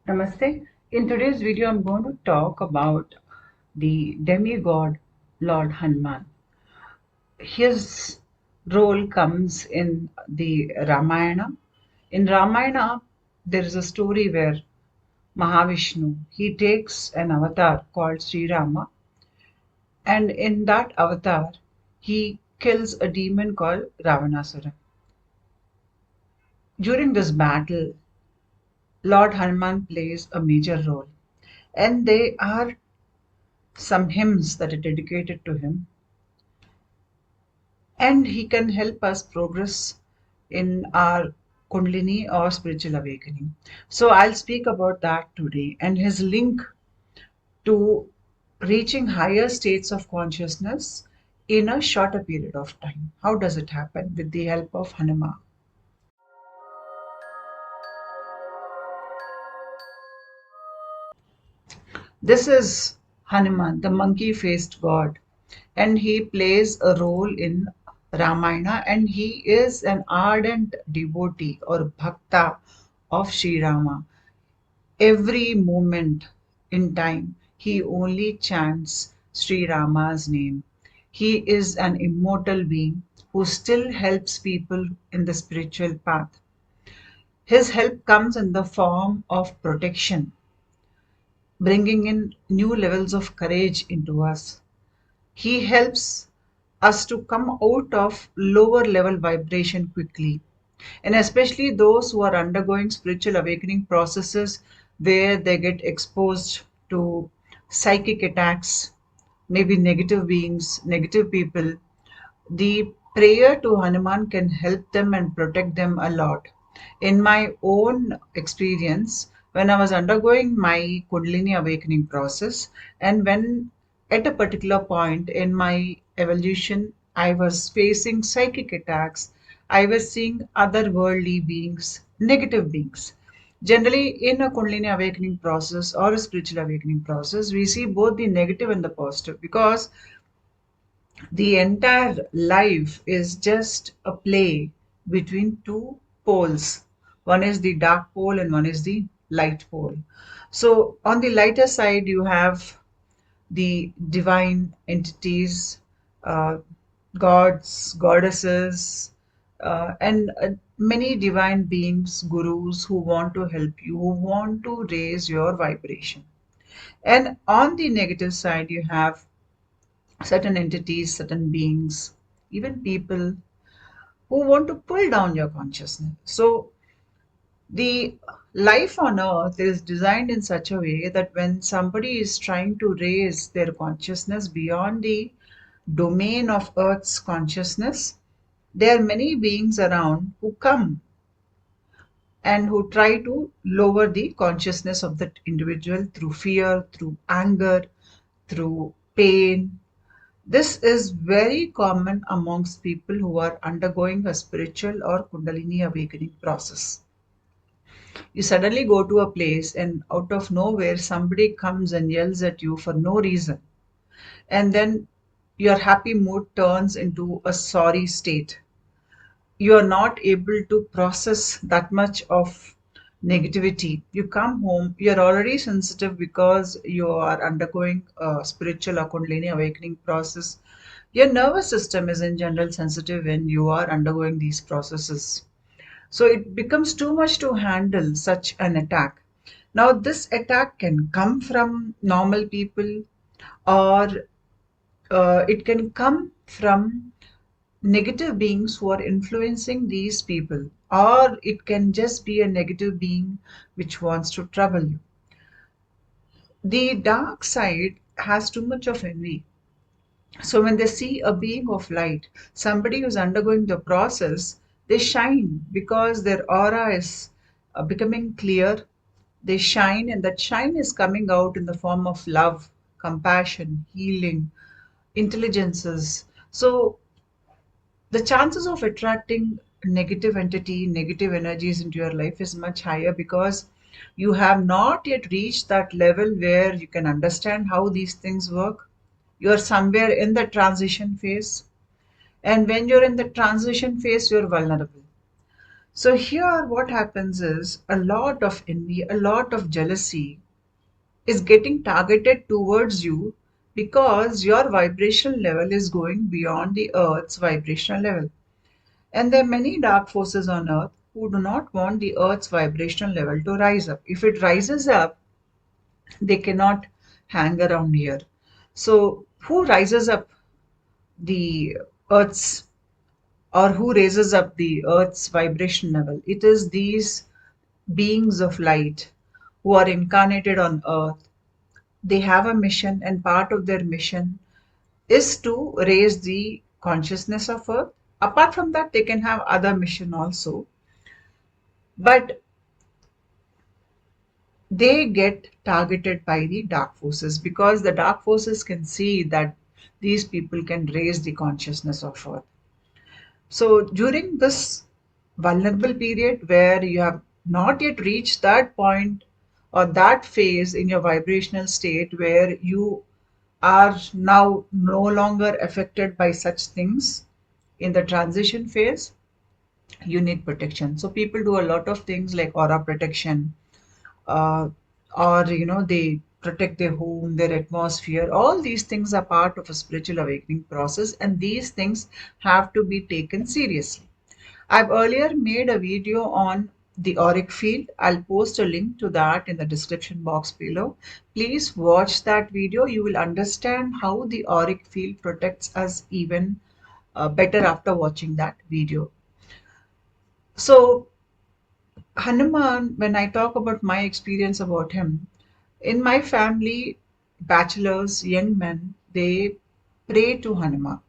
Namaste. In today's video, I'm going to talk about the demigod Lord Hanuman. His role comes in the Ramayana. In Ramayana, there is a story where Mahavishnu he takes an avatar called Sri Rama, and in that avatar, he kills a demon called Ravanasura. During this battle, Lord Hanuman plays a major role, and they are some hymns that are dedicated to him, and he can help us progress in our Kundalini or spiritual awakening. So I'll speak about that today and his link to reaching higher states of consciousness in a shorter period of time. How does it happen? With the help of Hanuman. This is Hanuman, the monkey faced god, and he plays a role in Ramayana, and he is an ardent devotee or bhakta of Sri Rama. Every moment in time, he only chants Sri Rama's name. He is an immortal being who still helps people in the spiritual path. His help comes in the form of protection, bringing in new levels of courage into us. He helps us to come out of lower level vibration quickly, and especially those who are undergoing spiritual awakening processes where they get exposed to psychic attacks, maybe negative beings, negative people. The prayer to Hanuman can help them and protect them a lot. In my own experience, when I was undergoing my Kundalini awakening process, and when at a particular point in my evolution, I was facing psychic attacks, I was seeing otherworldly beings, negative beings. Generally, in a Kundalini awakening process or a spiritual awakening process, we see both the negative and the positive because the entire life is just a play between two poles. One is the dark pole and one is the light pole. So, on the lighter side, you have the divine entities, uh, gods, goddesses, and many divine beings, gurus who want to help you, who want to raise your vibration. And on the negative side, you have certain entities, certain beings, even people who want to pull down your consciousness. So, the life on earth is designed in such a way that when somebody is trying to raise their consciousness beyond the domain of earth's consciousness, there are many beings around who come and who try to lower the consciousness of that individual through fear, through anger, through pain. This is very common amongst people who are undergoing a spiritual or Kundalini awakening process. You suddenly go to a place, and out of nowhere, somebody comes and yells at you for no reason. And then your happy mood turns into a sorry state. You are not able to process that much of negativity. You come home, you're already sensitive because you are undergoing a spiritual or Kundalini awakening process. Your nervous system is in general sensitive when you are undergoing these processes. So it becomes too much to handle such an attack. Now, this attack can come from normal people, or it can come from negative beings who are influencing these people, or it can just be a negative being which wants to trouble you. The dark side has too much of envy. So when they see a being of light, somebody who's undergoing the process, they shine because their aura is becoming clear. They shine, and that shine is coming out in the form of love, compassion, healing, intelligences. So the chances of attracting negative entity, negative energies into your life is much higher because you have not yet reached that level where you can understand how these things work. You are somewhere in the transition phase. And when you're in the transition phase, you're vulnerable. So here what happens is a lot of envy, a lot of jealousy is getting targeted towards you because your vibrational level is going beyond the earth's vibrational level. And there are many dark forces on earth who do not want the earth's vibrational level to rise up. If it rises up, they cannot hang around here. So who rises up the earth's, or who raises up the earth's vibration level? It is these beings of light who are incarnated on earth. They have a mission, and part of their mission is to raise the consciousness of earth. Apart from that, they can have other mission also, but they get targeted by the dark forces because the dark forces can see that these people can raise the consciousness of earth. So during this vulnerable period where you have not yet reached that point or that phase in your vibrational state where you are now no longer affected by such things, in the transition phase, you need protection. So people do a lot of things like aura protection, uh, or they protect their home, their atmosphere. All these things are part of a spiritual awakening process, and these things have to be taken seriously. I've earlier made a video on the auric field. I'll post a link to that in the description box below. Please watch that video. You will understand how the auric field protects us even better after watching that video. So Hanuman, when I talk about my experience about him, in my family, bachelors, young men, they pray to Hanuman.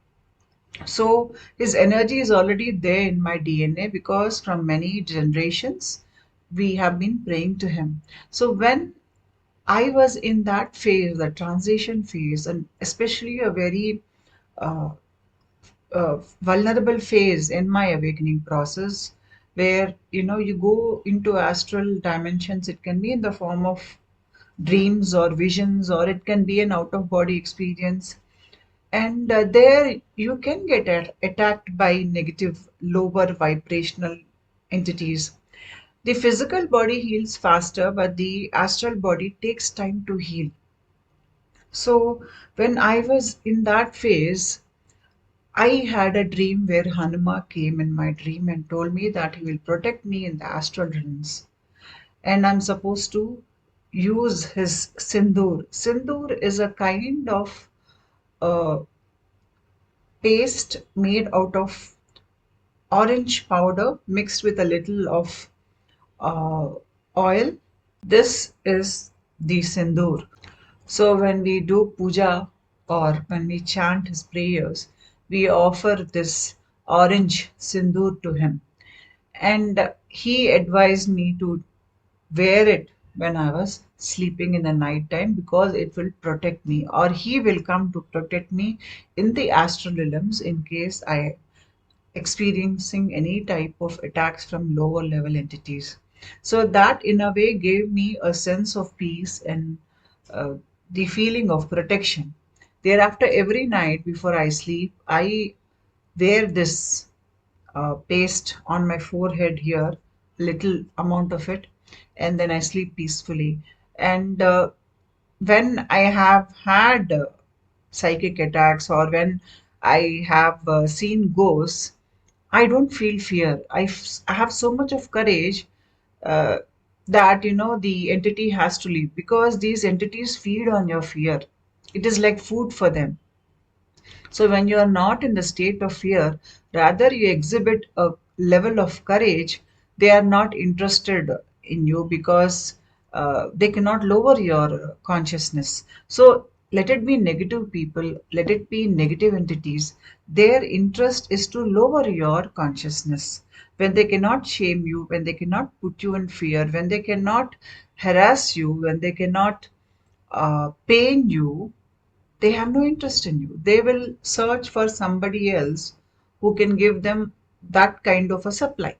So his energy is already there in my DNA because from many generations we have been praying to him. So when I was in that phase, the transition phase, and especially a very uh, vulnerable phase in my awakening process, where you go into astral dimensions. It can be in the form of dreams or visions, or it can be an out of body experience, and there you can get attacked by negative lower vibrational entities. The physical body heals faster, but the astral body takes time to heal. So when I was in that phase, I had a dream where Hanuman came in my dream and told me that he will protect me in the astral realms, and I'm supposed to use his sindoor. Sindoor is a kind of uh, paste made out of orange powder mixed with a little of uh, oil. This is the sindoor. So when we do puja or when we chant his prayers, we offer this orange sindoor to him. And he advised me to wear it when I was sleeping in the night time because it will protect me, or he will come to protect me in the astral realms in case I experiencing any type of attacks from lower level entities. So that in a way gave me a sense of peace and uh, the feeling of protection. Thereafter, every night before I sleep, I wear this paste on my forehead here, little amount of it, and then I sleep peacefully. And when I have had psychic attacks or when I have seen ghosts, I don't feel fear. I have so much of courage uh, that the entity has to leave because these entities feed on your fear. It is like food for them. So when you are not in the state of fear, rather you exhibit a level of courage. They are not interested in you because they cannot lower your consciousness. So let it be negative people, let it be negative entities. Their interest is to lower your consciousness. When they cannot shame you, when they cannot put you in fear, when they cannot harass you, when they cannot pain you, they have no interest in you. They will search for somebody else who can give them that kind of a supply.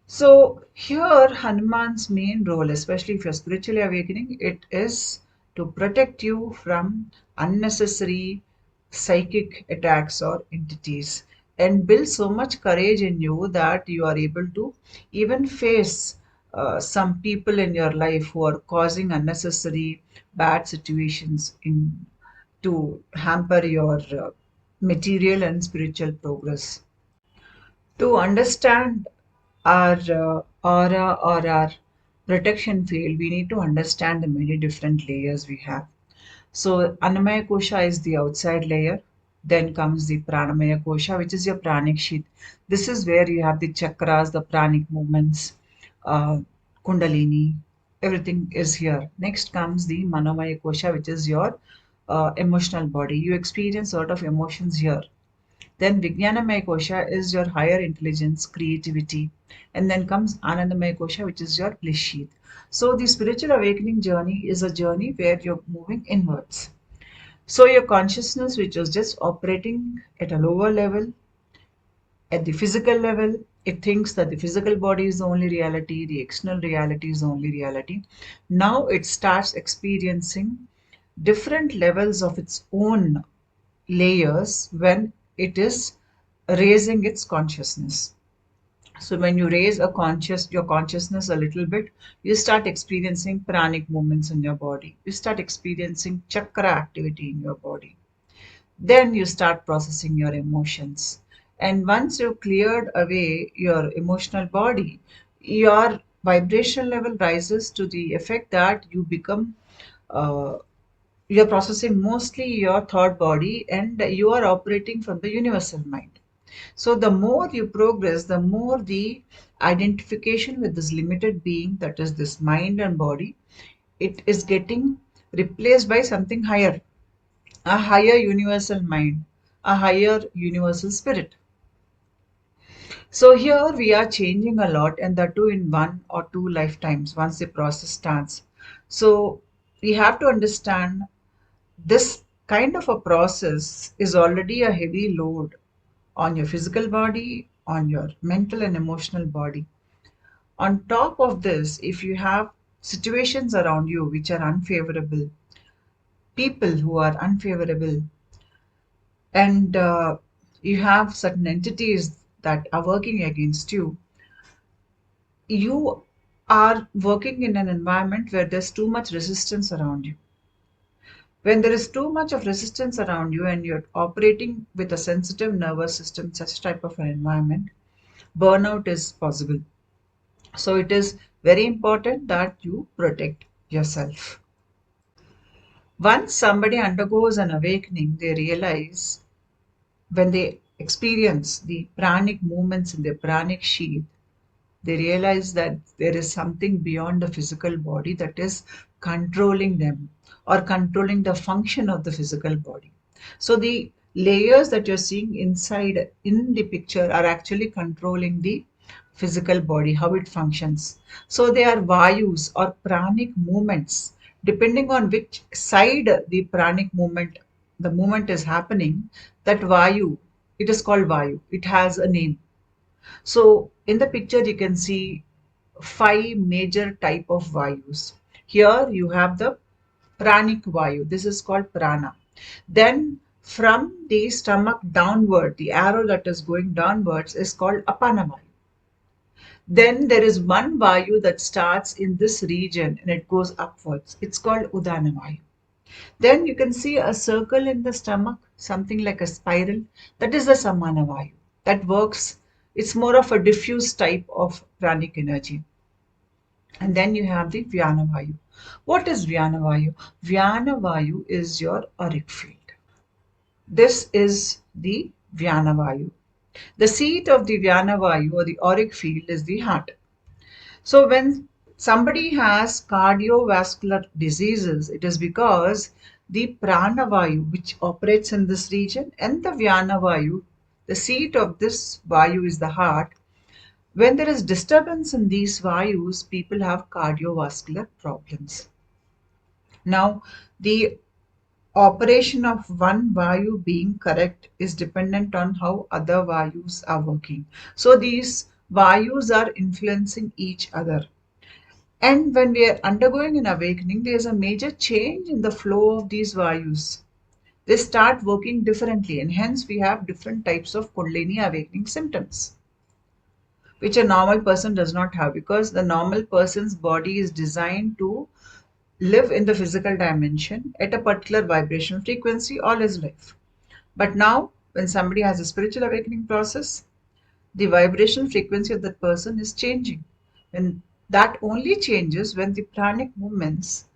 So here Hanuman's main role, especially if you're spiritually awakening, it is to protect you from unnecessary psychic attacks or entities. and build so much courage in you that you are able to even face some people in your life who are causing unnecessary bad situations in to hamper your material and spiritual progress. To understand our aura or our protection field, we need to understand the many different layers we have. So, Annamaya Kosha is the outside layer. Then comes the Pranamaya Kosha, which is your pranic sheath. This is where you have the chakras, the pranic movements, uh, Kundalini, everything is here. Next comes the Manomaya Kosha, which is your emotional body. You experience a lot of emotions here. Then Vijnanamaya Kosha is your higher intelligence, creativity. And then comes Anandamaya Kosha, which is your bliss sheath. So the spiritual awakening journey is a journey where you're moving inwards. So your consciousness, which was just operating at a lower level, at the physical level, it thinks that the physical body is the only reality, the external reality is the only reality. Now it starts experiencing different levels of its own layers when it is raising its consciousness. So when you raise your consciousness a little bit, you start experiencing pranic movements in your body. You start experiencing chakra activity in your body. Then you start processing your emotions. And once you've cleared away your emotional body, your vibration level rises to the effect that you become uh, you're processing mostly your thought body and you are operating from the universal mind. So the more you progress, the more the identification with this limited being, that is this mind and body, it is getting replaced by something higher, a higher universal mind, a higher universal spirit. So here we are changing a lot, and that too in 1 or 2 lifetimes once the process starts. So we have to understand this kind of a process is already a heavy load on your physical body, on your mental and emotional body. On top of this, if you have situations around you which are unfavorable, people who are unfavorable, and you have certain entities that are working against you, you are working in an environment where there's too much resistance around you. When there is too much of resistance around you and you're operating with a sensitive nervous system, such type of an environment, burnout is possible. So it is very important that you protect yourself. Once somebody undergoes an awakening, they realize when they experience the pranic movements in their pranic sheath, they realize that there is something beyond the physical body that is controlling them or controlling the function of the physical body. So the layers that you're seeing inside in the picture are actually controlling the physical body, how it functions. So they are vayus or pranic movements. Depending on which side the pranic movement, the movement is happening, that vayu, it is called vayu. It has a name. So in the picture, you can see 5 major type of vayus. Here you have the pranic vayu. This is called prana. Then from the stomach downward, the arrow that is going downwards is called apana vayu. Then there is one vayu that starts in this region and it goes upwards. It's called udana vayu. Then you can see a circle in the stomach, something like a spiral. That is the samana vayu. That works. It's more of a diffuse type of pranic energy. And then you have the Vyana Vayu. What is Vyana Vayu? Vyana Vayu is your auric field. This is the Vyana Vayu. The seat of the Vyana Vayu or the auric field is the heart. So when somebody has cardiovascular diseases, it is because the Prana Vayu, which operates in this region, and the Vyana Vayu, the seat of this Vayu is the heart. When there is disturbance in these Vayus, people have cardiovascular problems. Now, the operation of one Vayu being correct is dependent on how other Vayus are working. So these Vayus are influencing each other. And when we are undergoing an awakening, there is a major change in the flow of these Vayus. They start working differently, and hence we have different types of Kundalini awakening symptoms, which a normal person does not have, because the normal person's body is designed to live in the physical dimension at a particular vibrational frequency all his life. But now, when somebody has a spiritual awakening process, the vibrational frequency of that person is changing. And that only changes when the pranic movements,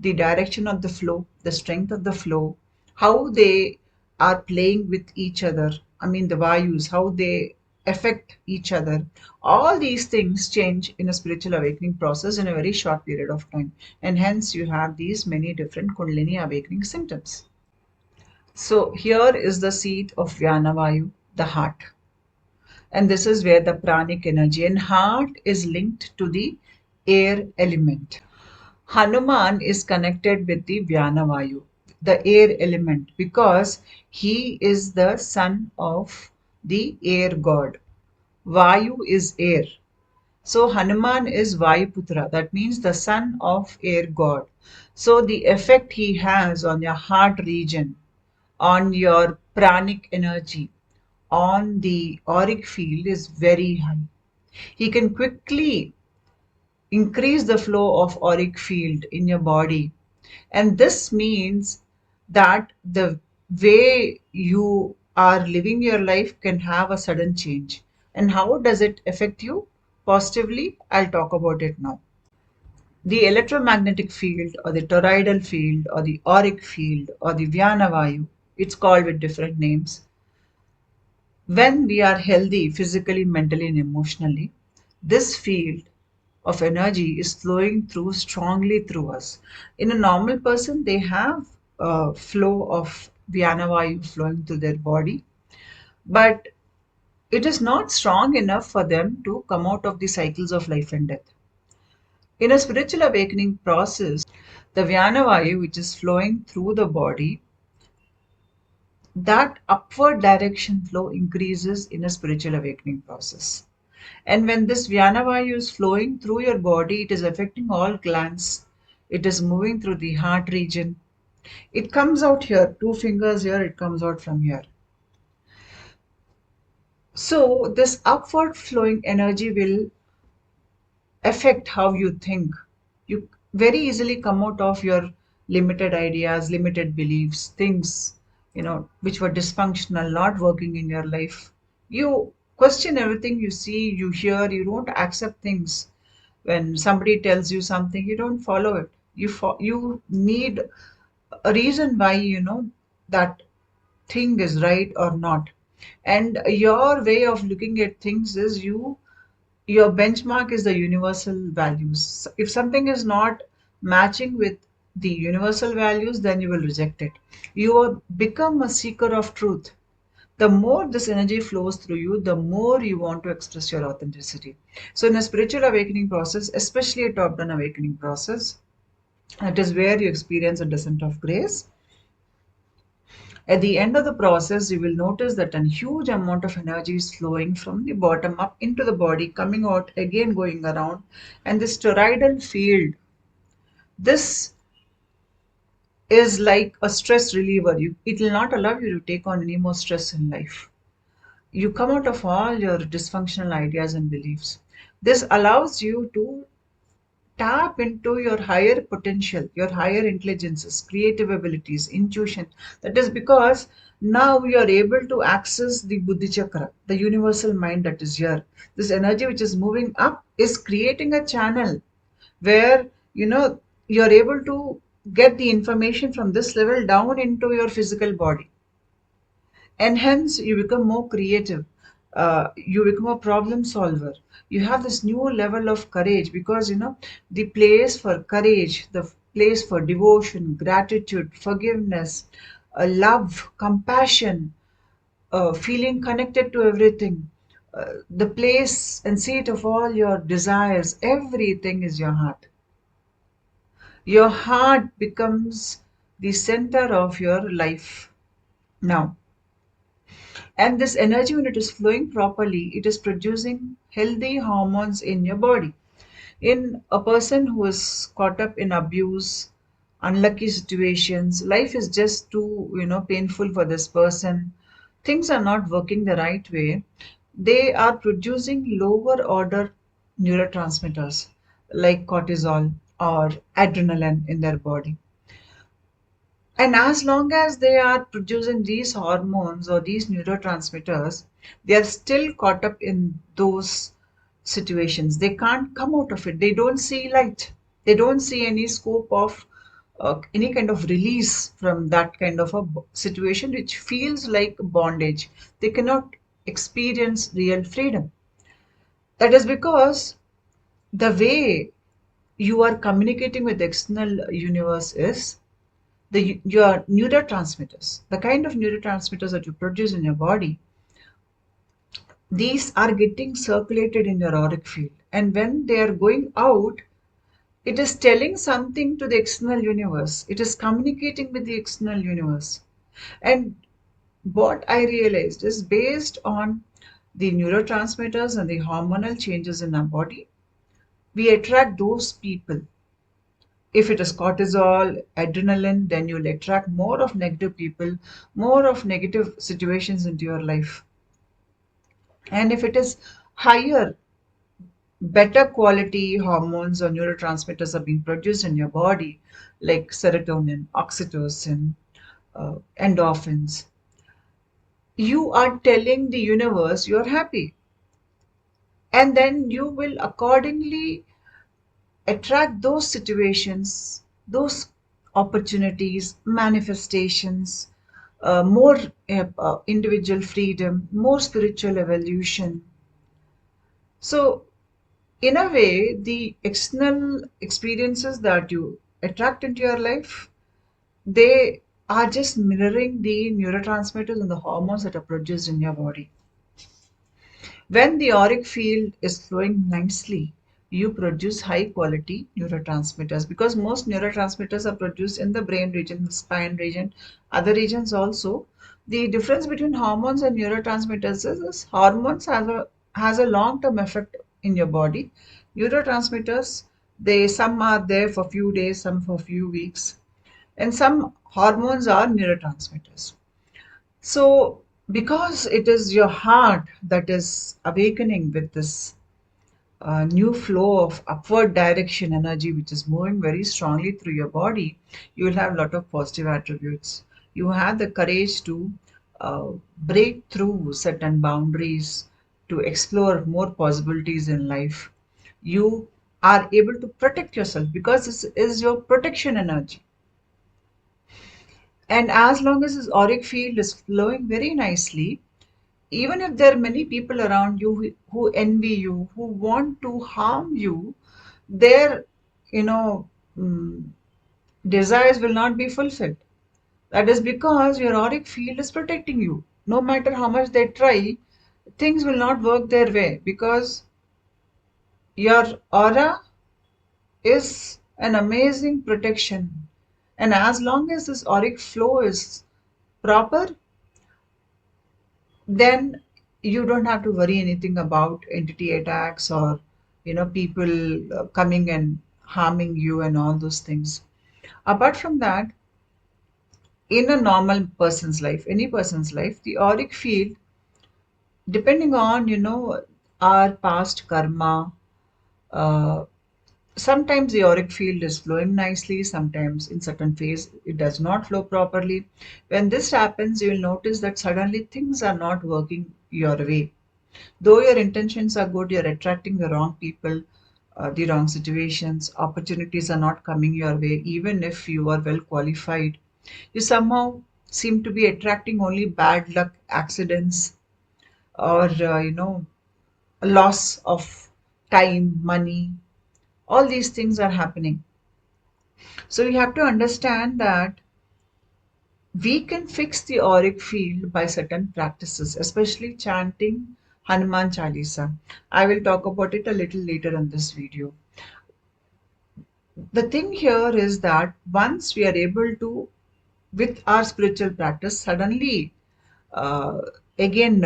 the direction of the flow, the strength of the flow, how they are playing with each other, I mean, the Vayus, how they affect each other, all these things change in a spiritual awakening process in a very short period of time. And hence, you have these many different Kundalini awakening symptoms. So, here is the seat of Vyanavayu, the heart. And this is where the pranic energy and heart is linked to the air element. Hanuman is connected with the Vyanavayu, the air element, because he is the son of the air god. Vayu is air. So Hanuman is Vayuputra, that means the son of air god. So the effect he has on your heart region, on your pranic energy, on the auric field is very high. He can quickly increase the flow of auric field in your body. And this means that the way you are living your life can have a sudden change. And how does it affect you positively? I'll talk about it now. The electromagnetic field, or the toroidal field, or the auric field, or the Vyanavayu, it's called with different names. When we are healthy physically, mentally, and emotionally, this field of energy is flowing through strongly through us. In a normal person, they have a flow of Vyanavayu flowing through their body, but it is not strong enough for them to come out of the cycles of life and death. In a spiritual awakening process, the Vyanavayu, which is flowing through the body, that upward direction flow increases in a spiritual awakening process. And when this Vyanavayu is flowing through your body, it is affecting all glands. It is moving through the heart region. It comes out here, two fingers here, it comes out from here. So, this upward flowing energy will affect how you think. You very easily come out of your limited ideas, limited beliefs, things, which were dysfunctional, not working in your life. You question everything you see, you hear, you don't accept things. When somebody tells you something, you don't follow it. You need a reason why that thing is right or not. And your way of looking at things is your benchmark is the universal values. If something is not matching with the universal values, then you will reject it. You become a seeker of truth. The more this energy flows through you, the more you want to express your authenticity. So, in a spiritual awakening process, especially a top down awakening process, that is where you experience a descent of grace. At the end of the process, you will notice that a huge amount of energy is flowing from the bottom up into the body, coming out again, going around. And this toroidal field, this is like a stress reliever. It will not allow you to take on any more stress in life. You come out of all your dysfunctional ideas and beliefs. This allows you to tap into your higher potential, your higher intelligences, creative abilities, intuition. That is because now you are able to access the Buddhi Chakra, the universal mind that is here. This energy which is moving up is creating a channel where you're able to get the information from this level down into your physical body, and hence you become more creative. You become a problem solver. You have this new level of courage, because the place for courage, the place for devotion, gratitude, forgiveness, love, compassion, feeling connected to everything, the place and seat of all your desires, everything is your heart. Your heart becomes the center of your life now. And this energy, when it is flowing properly, it is producing healthy hormones in your body. In a person who is caught up in abuse, unlucky situations. Life is just too, painful for this person. Things are not working the right way. They are producing lower order neurotransmitters like cortisol or adrenaline in their body. And as long as they are producing these hormones or these neurotransmitters, they are still caught up in those situations. They can't come out of it. They don't see light. They don't see any scope of any kind of release from that kind of a situation, which feels like bondage. They cannot experience real freedom. That is because the way you are communicating with the external universe is your neurotransmitters, the kind of neurotransmitters that you produce in your body, these are getting circulated in your auric field. And when they are going out, it is telling something to the external universe. It is communicating with the external universe. And what I realized is based on the neurotransmitters and the hormonal changes in our body, we attract those people. If it is cortisol, adrenaline, then you'll attract more of negative people, more of negative situations into your life. And if it is higher, better quality hormones or neurotransmitters are being produced in your body, like serotonin, oxytocin, endorphins, you are telling the universe you're happy. And then you will accordingly attract those situations, those opportunities, manifestations, more individual freedom, more spiritual evolution. So, in a way, the external experiences that you attract into your life, they are just mirroring the neurotransmitters and the hormones that are produced in your body. When the auric field is flowing nicely, you produce high quality neurotransmitters, because most neurotransmitters are produced in the brain region, the spine region, other regions also. The difference between hormones and neurotransmitters is hormones has a long-term effect in your body. Neurotransmitters, they some are there for few days, some for few weeks, and some hormones are neurotransmitters. So, because it is your heart that is awakening with this new flow of upward direction energy, which is moving very strongly through your body, you will have a lot of positive attributes. You have the courage to break through certain boundaries, to explore more possibilities in life. You are able to protect yourself because this is your protection energy. And as long as this auric field is flowing very nicely, even if there are many people around you who envy you, who want to harm you, their, you know, mm, desires will not be fulfilled. That is because your auric field is protecting you. No matter how much they try, things will not work their way because your aura is an amazing protection. And as long as this auric flow is proper, then you don't have to worry anything about entity attacks or people coming and harming you and all those things. Apart from that, in a normal person's life, any person's life, the auric field, depending on our past karma, uh, sometimes the auric field is flowing nicely, sometimes in certain phase it does not flow properly. When this happens, you will notice that suddenly things are not working your way. Though your intentions are good, you're attracting the wrong people, the wrong situations, opportunities are not coming your way, even if you are well qualified. You somehow seem to be attracting only bad luck, accidents, or, a loss of time, money. All these things are happening. So you have to understand that we can fix the auric field by certain practices, especially chanting Hanuman Chalisa. I will talk about it a little later in this video. The thing here is that once we are able to, with our spiritual practice, suddenly uh, again,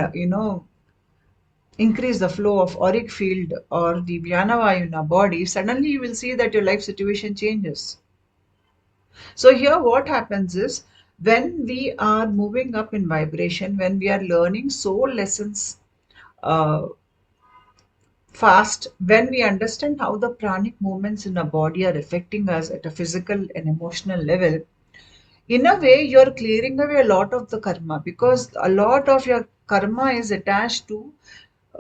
increase the flow of auric field or the Vyanavayu in our body, suddenly you will see that your life situation changes. So here what happens is, when we are moving up in vibration, when we are learning soul lessons uh, fast, when we understand how the pranic movements in our body are affecting us at a physical and emotional level, in a way you're clearing away a lot of the karma, because a lot of your karma is attached to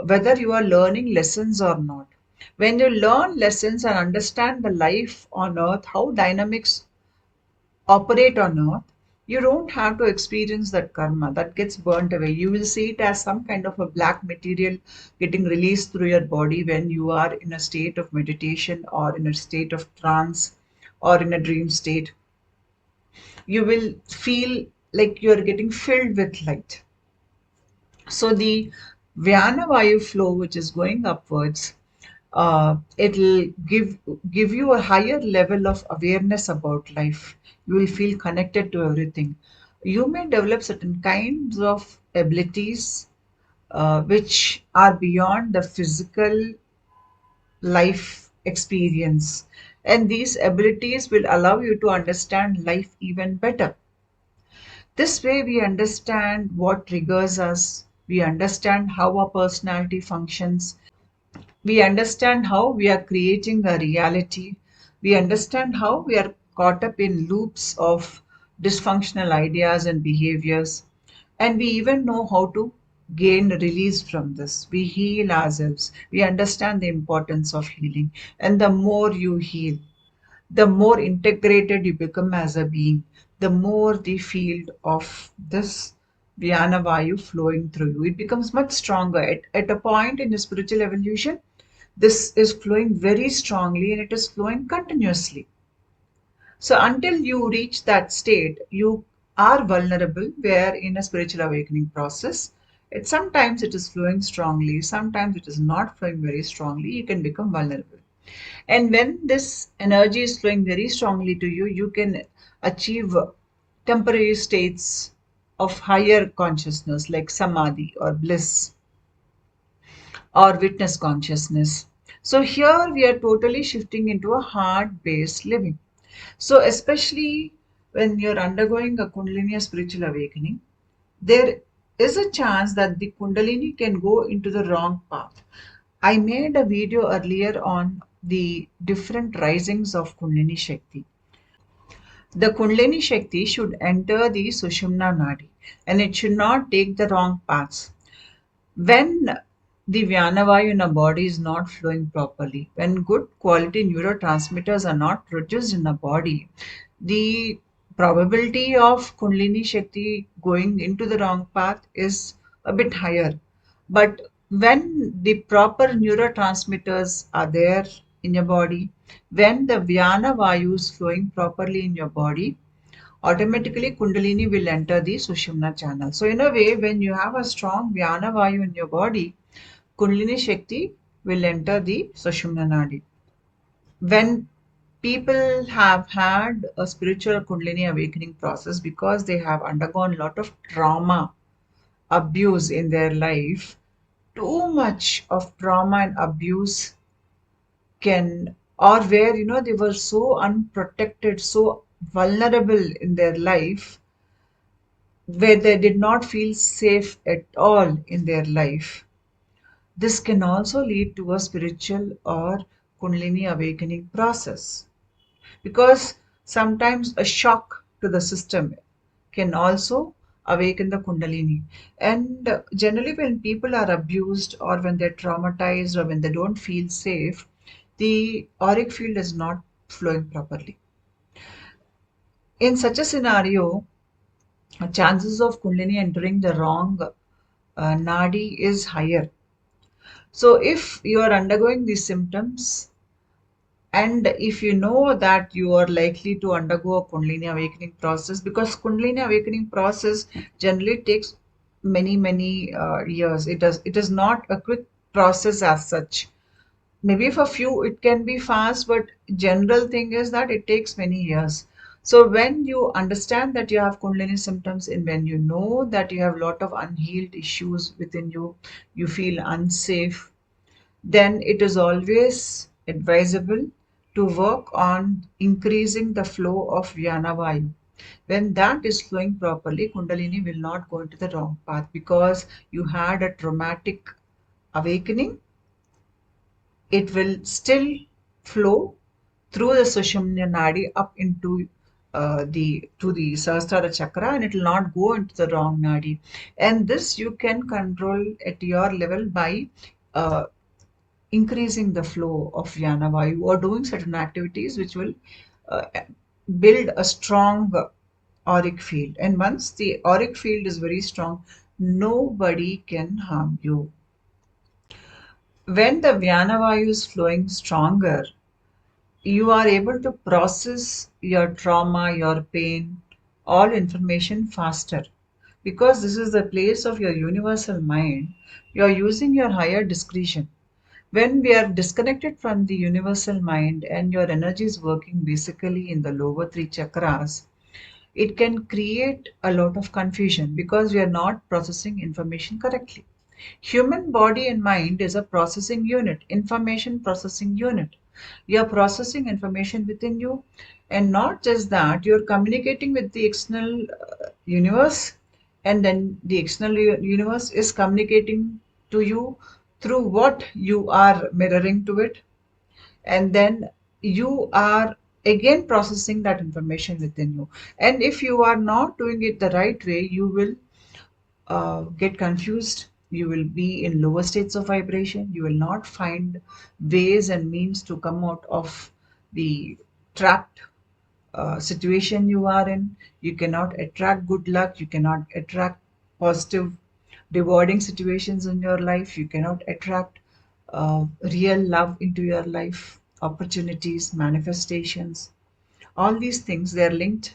whether you are learning lessons or not. When you learn lessons and understand the life on earth, how dynamics operate on earth, you don't have to experience that karma that gets burnt away. You will see it as some kind of a black material getting released through your body when you are in a state of meditation or in a state of trance or in a dream state. You will feel like you're getting filled with light. So the Vyana Vayu flow, which is going upwards, it'll give you a higher level of awareness about life. You will feel connected to everything. You may develop certain kinds of abilities which are beyond the physical life experience, and these abilities will allow you to understand life even better. This way, we understand what triggers us, we understand how our personality functions, we understand how we are creating a reality, we understand how we are caught up in loops of dysfunctional ideas and behaviors, and we even know how to gain release from this. We heal ourselves, we understand the importance of healing, and the more you heal, the more integrated you become as a being, the more the field of this Vyana Vayu flowing through you, it becomes much stronger. At a point in your spiritual evolution, this is flowing very strongly and it is flowing continuously. So until you reach that state, you are vulnerable, where in a spiritual awakening process, sometimes it is flowing strongly, sometimes it is not flowing very strongly, you can become vulnerable. And when this energy is flowing very strongly to you, you can achieve temporary states of higher consciousness like samadhi or bliss or witness consciousness. So here we are totally shifting into a heart based living. So, especially when you're undergoing a Kundalini spiritual awakening, there is a chance that the Kundalini can go into the wrong path. I made a video earlier on the different risings of Kundalini Shakti. The Kundalini Shakti should enter the Sushumna Nadi and it should not take the wrong paths. When the Vyanavayu in a body is not flowing properly, when good quality neurotransmitters are not produced in a body, the probability of Kundalini Shakti going into the wrong path is a bit higher. But when the proper neurotransmitters are there in your body, when the Vyana Vayu is flowing properly in your body, automatically Kundalini will enter the Sushumna channel. So, in a way, when you have a strong Vyana Vayu in your body, Kundalini Shakti will enter the Sushumna Nadi. When people have had a spiritual Kundalini awakening process because they have undergone a lot of trauma, abuse in their life, too much of trauma and abuse can, or where they were so unprotected, so vulnerable in their life, where they did not feel safe at all in their life. This can also lead to a spiritual or Kundalini awakening process, because sometimes a shock to the system can also awaken the Kundalini. And generally, when people are abused or when they're traumatized or when they don't feel safe, the auric field is not flowing properly. In such a scenario, chances of Kundalini entering the wrong nadi is higher. So if you are undergoing these symptoms, and if you know that you are likely to undergo a Kundalini awakening process, because Kundalini awakening process generally takes many years. It is not a quick process as such. Maybe for few it can be fast, but general thing is that it takes many years. So when you understand that you have Kundalini symptoms, and when you know that you have a lot of unhealed issues within you, you feel unsafe, then it is always advisable to work on increasing the flow of Vyana Vayu. When that is flowing properly, Kundalini will not go into the wrong path because you had a traumatic awakening. It will still flow through the Sushumna Nadi up into the Sahasrara chakra, and it will not go into the wrong nadi. And this you can control at your level by uh, increasing the flow of Vyana Vayu or doing certain activities which will uh, build a strong auric field. And once the auric field is very strong, nobody can harm you. When the Vyana Vayu is flowing stronger, you are able to process your trauma, your pain, all information faster. Because this is the place of your universal mind, you are using your higher discretion. When we are disconnected from the universal mind and your energy is working basically in the lower three chakras, it can create a lot of confusion because we are not processing information correctly. Human body and mind is a processing unit, information processing unit. You're processing information within you, and not just that, you're communicating with the external universe, and then the external universe is communicating to you through what you are mirroring to it, and then you are again processing that information within you. And if you are not doing it the right way, you will get confused. You will be in lower states of vibration. You will not find ways and means to come out of the trapped situation you are in. You cannot attract good luck. You cannot attract positive, rewarding situations in your life. You cannot attract real love into your life, opportunities, manifestations. All these things, they are linked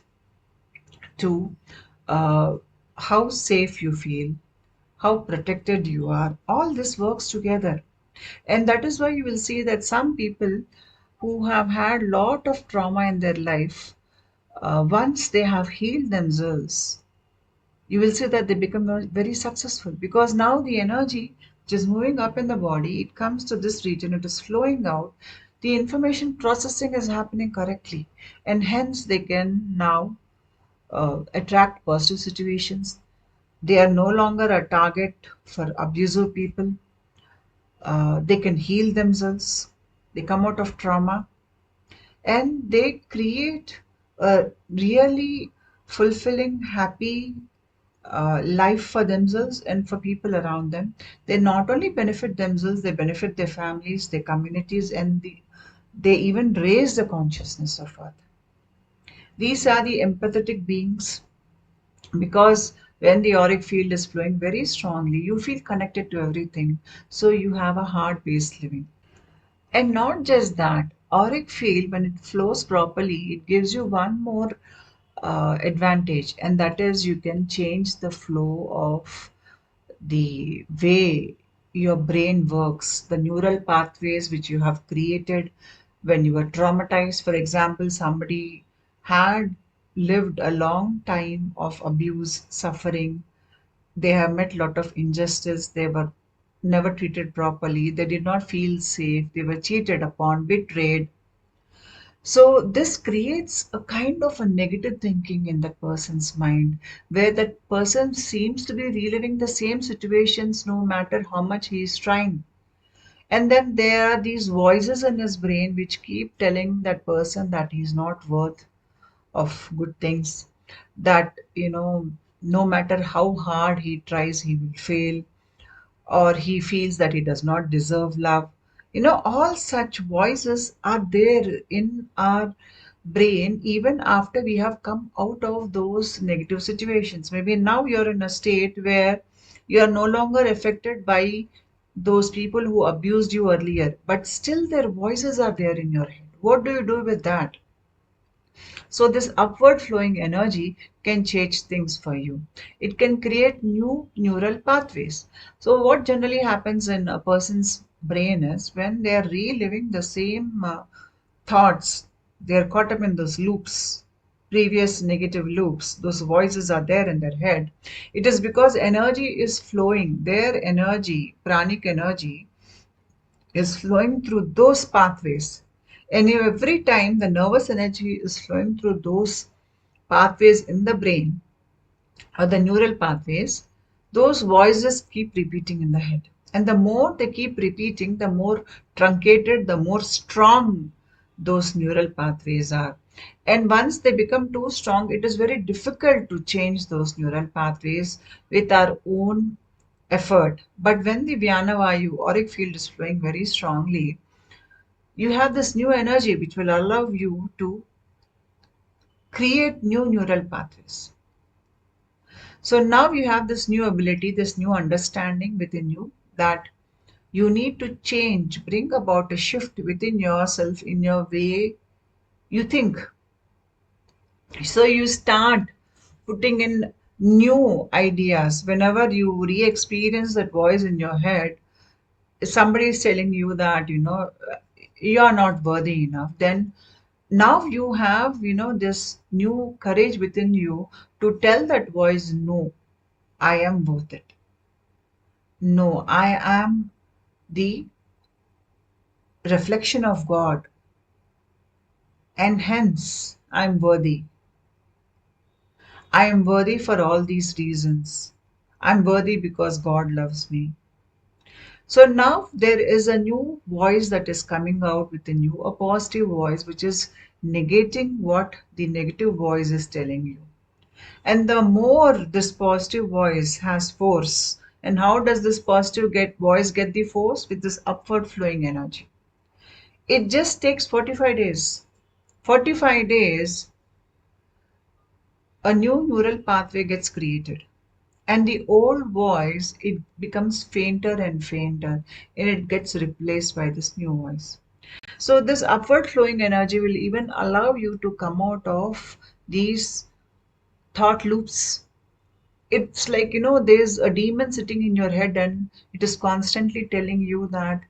to how safe you feel, how protected you are. All this works together. And that is why you will see that some people who have had lot of trauma in their life, once they have healed themselves, you will see that they become very successful because now the energy which is moving up in the body, it comes to this region, it is flowing out. The information processing is happening correctly, and hence they can now attract positive situations. They are no longer a target for abusive people. They can heal themselves. They come out of trauma and they create a really fulfilling, happy life for themselves and for people around them. They not only benefit themselves, they benefit their families, their communities, and they even raise the consciousness of Earth. These are the empathetic beings because when the auric field is flowing very strongly, you feel connected to everything. So you have a heart based living. And not just that, auric field, when it flows properly, it gives you one more advantage, and that is you can change the flow of the way your brain works, the neural pathways which you have created when you were traumatized. For example, somebody had lived a long time of abuse, suffering. They have met a lot of injustice. They were never treated properly. They did not feel safe. They were cheated upon, betrayed. So this creates a kind of a negative thinking in that person's mind, where that person seems to be reliving the same situations no matter how much he is trying. And then there are these voices in his brain which keep telling that person that he's not worth of good things, that, no matter how hard he tries, he will fail, or he feels that he does not deserve love. All such voices are there in our brain even after we have come out of those negative situations. Maybe now you're in a state where you are no longer affected by those people who abused you earlier, but still their voices are there in your head. What do you do with that? So, this upward flowing energy can change things for you. It can create new neural pathways. So, what generally happens in a person's brain is when they are reliving the same thoughts, they are caught up in those loops, previous negative loops, those voices are there in their head. It is because energy is flowing, their energy, pranic energy, is flowing through those pathways. And every time the nervous energy is flowing through those pathways in the brain or the neural pathways, those voices keep repeating in the head. And the more they keep repeating, the more truncated, the more strong those neural pathways are. And once they become too strong, it is very difficult to change those neural pathways with our own effort. But when the Vyana Vayu auric field is flowing very strongly, you have this new energy which will allow you to create new neural pathways. So now you have this new ability, this new understanding within you that you need to change, bring about a shift within yourself in your way you think. So you start putting in new ideas whenever you re-experience that voice in your head. Somebody is telling you that you are not worthy enough, then now you have this new courage within you to tell that voice, no, I am worth it. No, I am the reflection of God, and hence I am worthy. I am worthy for all these reasons. I'm worthy because God loves me. So now there is a new voice that is coming out within you, a positive voice which is negating what the negative voice is telling you. And the more this positive voice has force, and how does this positive voice get the force? With this upward flowing energy. It just takes 45 days. 45 days, a new neural pathway gets created. And the old voice, it becomes fainter and fainter, and it gets replaced by this new voice. So this upward flowing energy will even allow you to come out of these thought loops. It's like, there's a demon sitting in your head and it is constantly telling you that,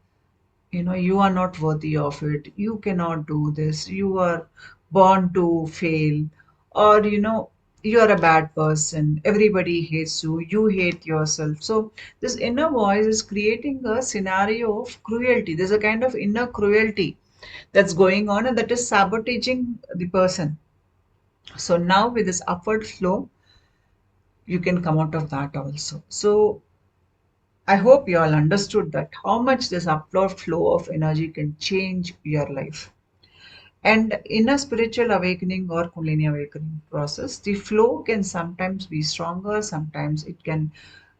you are not worthy of it. You cannot do this. You are born to fail. Or, you are a bad person. Everybody hates you. You hate yourself. So this inner voice is creating a scenario of cruelty. There's a kind of inner cruelty that's going on, and that is sabotaging the person. So now with this upward flow, you can come out of that also. So I hope you all understood that how much this upward flow of energy can change your life. And in a spiritual awakening or Kundalini awakening process, the flow can sometimes be stronger, sometimes it can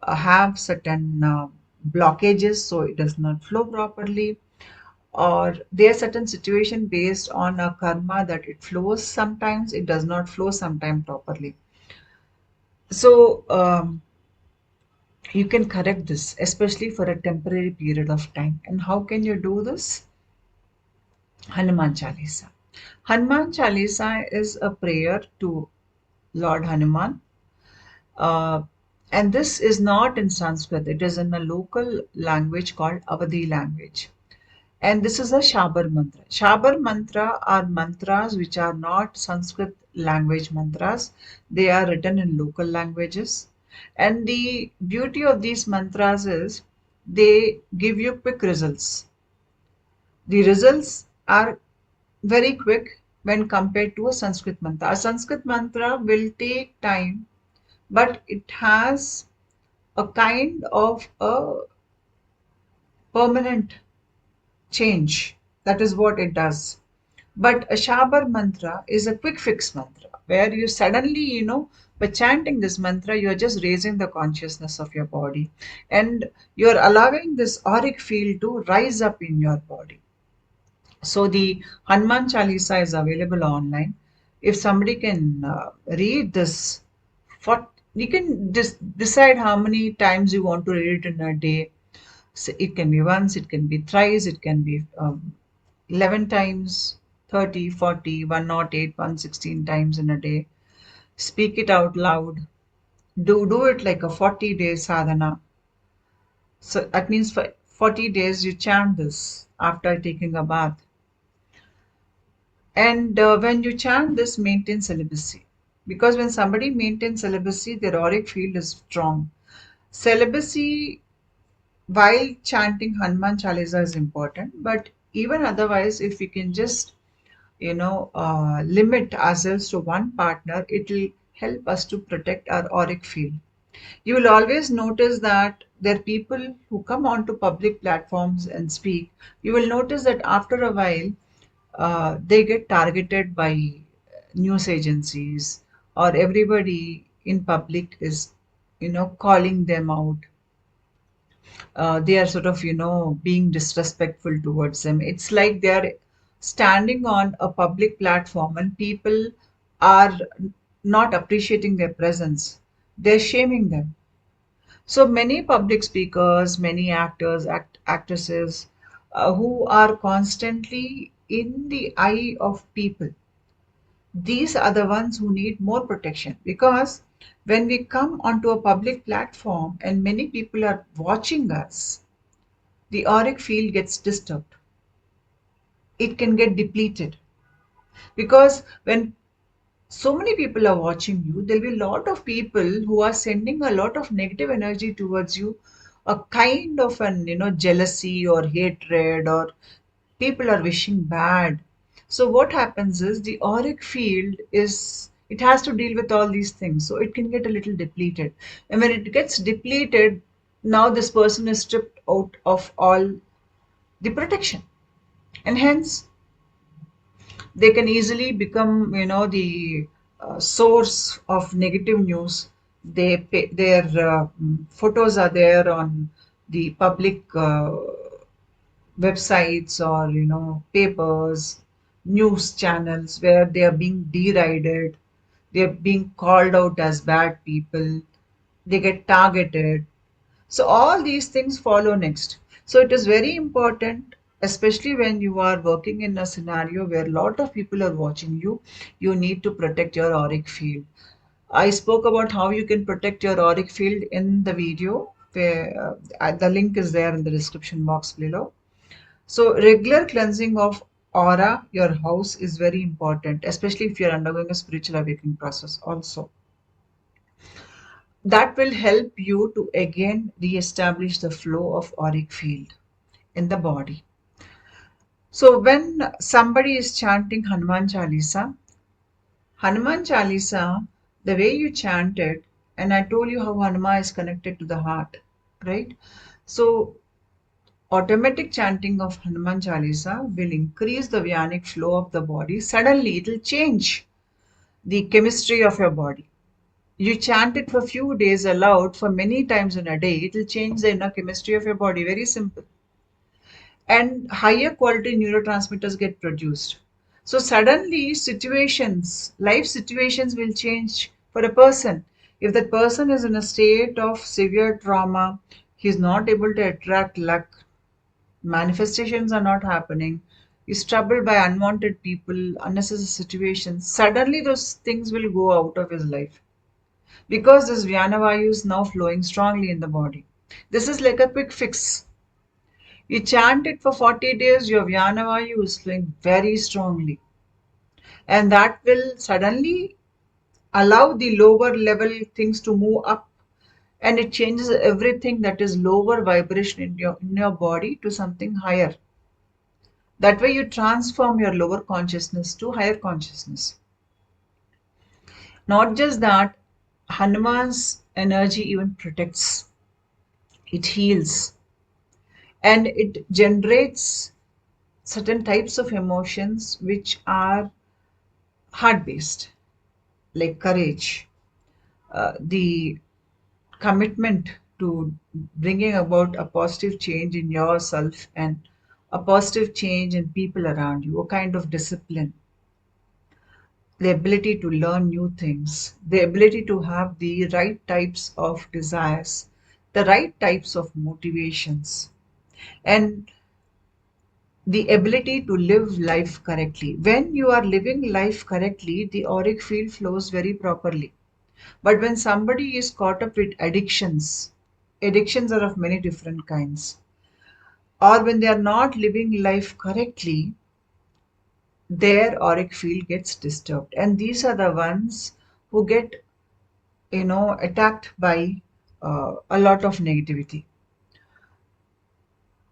have certain blockages, so it does not flow properly, or there are certain situation based on a karma that it flows sometimes, it does not flow sometimes properly. So you can correct this, especially for a temporary period of time. And how can you do this? Hanuman Chalisa. Hanuman Chalisa is a prayer to Lord Hanuman. Uh, and this is not in Sanskrit, it is in a local language called Avadi language. And this is a Shabar mantra. Shabar mantra are mantras which are not Sanskrit language mantras. They are written in local languages. And the beauty of these mantras is they give you quick results. The results are very quick when compared to a Sanskrit mantra. A Sanskrit mantra will take time, but it has a kind of a permanent change. That is what it does. But a Shabar mantra is a quick fix mantra where you suddenly, by chanting this mantra, you are just raising the consciousness of your body and you're allowing this auric field to rise up in your body. So the Hanuman Chalisa is available online. If somebody can read this, you can decide how many times you want to read it in a day. So it can be once, it can be thrice, it can be 11 times, 30, 40, 108, 116 times in a day. Speak it out loud. Do it like a 40-day sadhana. So that means for 40 days you chant this after taking a bath. And when you chant this, maintain celibacy. Because when somebody maintains celibacy, their auric field is strong. Celibacy while chanting Hanuman Chalisa is important, but even otherwise, if we can just limit ourselves to one partner, it will help us to protect our auric field. You will always notice that there are people who come onto public platforms and speak. You will notice that after a while, they get targeted by news agencies, or everybody in public is, calling them out. They are sort of, being disrespectful towards them. It's like they're standing on a public platform and people are not appreciating their presence. They're shaming them. So many public speakers, many actors, actresses who are constantly in the eye of people, these are the ones who need more protection, because when we come onto a public platform and many people are watching us, the auric field gets disturbed. It can get depleted, because when so many people are watching you, there'll be a lot of people who are sending a lot of negative energy towards you, a kind of an jealousy or hatred, or people are wishing bad. So what happens is the auric field is, it has to deal with all these things, so it can get a little depleted. And when it gets depleted, now this person is stripped out of all the protection, and hence they can easily become, the source of negative news. Their photos are there on the public websites, or papers, news channels, where they are being derided, they are being called out as bad people, they get targeted. So all these things follow next. So it is very important, especially when you are working in a scenario where a lot of people are watching you, you need to protect your auric field. I spoke about how you can protect your auric field in the video, where the link is there in the description box below. So regular cleansing of aura, your house, is very important, especially if you're undergoing a spiritual awakening process also. That will help you to again re-establish the flow of auric field in the body. So when somebody is chanting Hanuman Chalisa, the way you chant it, and I told you how Hanuman is connected to the heart, right? So automatic chanting of Hanuman Chalisa will increase the Vyanic flow of the body. Suddenly, it will change the chemistry of your body. You chant it for a few days aloud, for many times in a day, it will change the inner chemistry of your body. Very simple. And higher quality neurotransmitters get produced. So suddenly, life situations will change for a person. If that person is in a state of severe trauma, he is not able to attract luck, manifestations are not happening, is troubled by unwanted people, unnecessary situations, suddenly those things will go out of his life, because this Vyanavayu is now flowing strongly in the body. This is like a quick fix. You chant it for 40 days, your Vyanavayu is flowing very strongly. And that will suddenly allow the lower level things to move up, and it changes everything that is lower vibration in your body to something higher. That way, you transform your lower consciousness to higher consciousness. Not just that, Hanuman's energy even protects, it heals, and it generates certain types of emotions which are heart based, like courage, the commitment to bringing about a positive change in yourself and a positive change in people around you, a kind of discipline, the ability to learn new things, the ability to have the right types of desires, the right types of motivations, and the ability to live life correctly. When you are living life correctly, the auric field flows very properly. But when somebody is caught up with addictions, addictions are of many different kinds, or when they are not living life correctly, their auric field gets disturbed. And these are the ones who get attacked by a lot of negativity.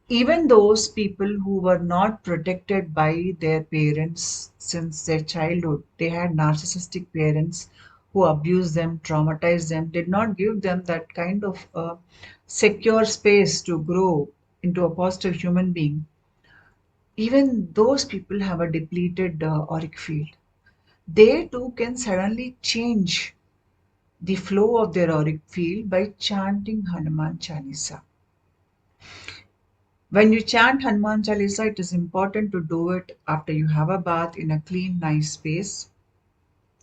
Even those people who were not protected by their parents since their childhood, they had narcissistic parents who abused them, traumatized them, did not give them that kind of secure space to grow into a positive human being. Even those people have a depleted auric field. They too can suddenly change the flow of their auric field by chanting Hanuman Chalisa. When you chant Hanuman Chalisa, it is important to do it after you have a bath in a clean, nice space.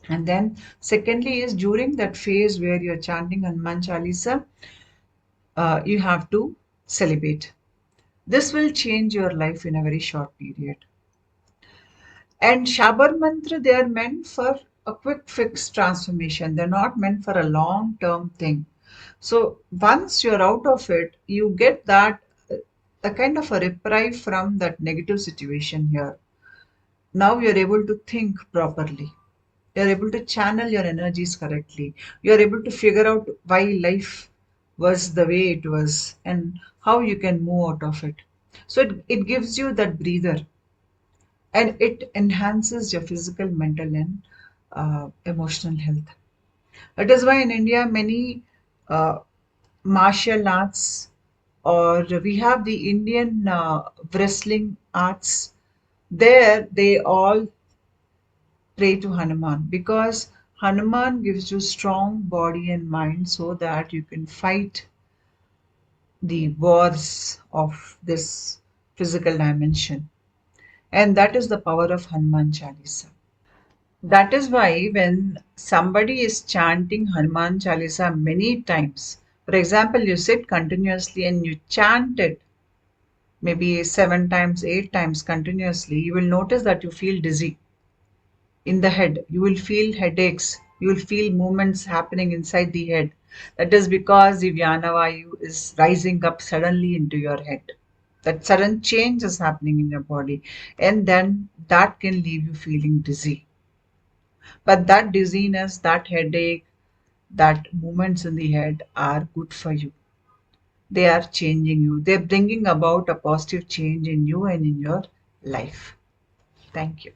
And then, secondly, is during that phase where you're chanting Hanuman Chalisa, you have to celebrate. This will change your life in a very short period. And Shabar Mantra, they are meant for a quick fix transformation. They're not meant for a long term thing. So once you're out of it, you get that a kind of a reprieve from that negative situation here. Now you're able to think properly. You're able to channel your energies correctly. You're able to figure out why life was the way it was and how you can move out of it. So it gives you that breather, and it enhances your physical, mental, and emotional health. That is why in India, many uh, martial arts, or we have the Indian wrestling arts, there they all pray to Hanuman because Hanuman gives you strong body and mind so that you can fight the wars of this physical dimension. And that is the power of Hanuman Chalisa. That is why when somebody is chanting Hanuman Chalisa many times, for example, you sit continuously and you chant it maybe 7 times, 8 times continuously, you will notice that you feel dizzy in the head. You will feel headaches. You will feel movements happening inside the head. That is because the Vyanavayu is rising up suddenly into your head. That sudden change is happening in your body, and then that can leave you feeling dizzy. But that dizziness, that headache, that movements in the head are good for you. They are changing you. They're bringing about a positive change in you and in your life. Thank you.